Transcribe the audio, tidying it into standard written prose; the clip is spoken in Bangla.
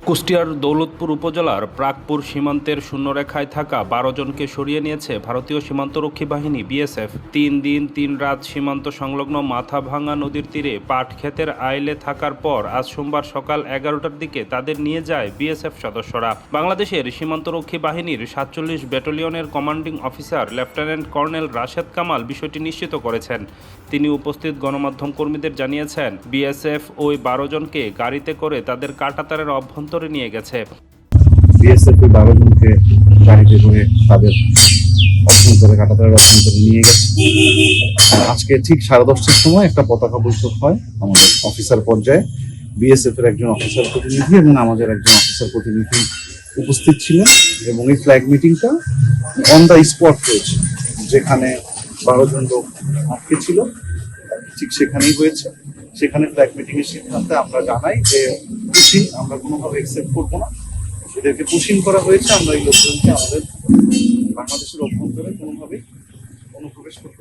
কুষ্টিয়ার দৌলতপুর উপজেলার প্রাকপুর সীমান্তের শূন্যরেখায় থাকা ১২ জনকে সরিয়ে নিয়েছে ভারতীয় সীমান্তরক্ষী বাহিনী বিএসএফ। ৩ দিন ৩ রাত সীমান্ত সংলগ্ন মাথাভাঙা নদীর তীরে পাট ক্ষেতের আইলে থাকার পর আজ সোমবার সকাল ১১টার দিকে তাদের নিয়ে যায় বিএসএফ সদস্যরা। বাংলাদেশের সীমান্তরক্ষী বাহিনীর ৪৭ ব্যাটালিয়নের commanding officer lieutenant colonel Rashed Kamal বিষয়টি নিশ্চিত করেছেন। তিনি উপস্থিত গণমাধ্যম কর্মীদের জানিয়েছেন, বিএসএফ ওই ১২ জনকে গাড়িতে করে তাদের কাঁটাতারের অভ্যন্তরে নিয়ে গেছে। বিএসএফ ১২ জনকে গাড়িতে করে তাদের কাঁটাতারের অভ্যন্তরে নিয়ে গেছে। আজকে ঠিক 10:30টার সময় একটা পতাকা বৈঠক হয় আমাদের অফিসার পর্যায়ে। বিএসএফ এর একজন অফিসার প্রতিনিধি এবং আমাদের একজন অফিসার প্রতিনিধি উপস্থিত ছিলেন এবং এই ফ্ল্যাগ মিটিংটা অন দ্য স্পট হয়েছে। যেখানে ১২ জন লোক আটকে ছিল ঠিক সেখানেই হয়েছে। সেখানে ফ্ল্যাগ মিটিং এর সিদ্ধান্তে আমরা জানাই যে পুশিং আমরা কোনোভাবে অ্যাকসেপ্ট করবো না। এদেরকে পুশিং করা হয়েছে। আমরা এই লোকজনকে আমাদের বাংলাদেশের অভ্যন্তরে কোনোভাবেই অনুপ্রবেশ করতে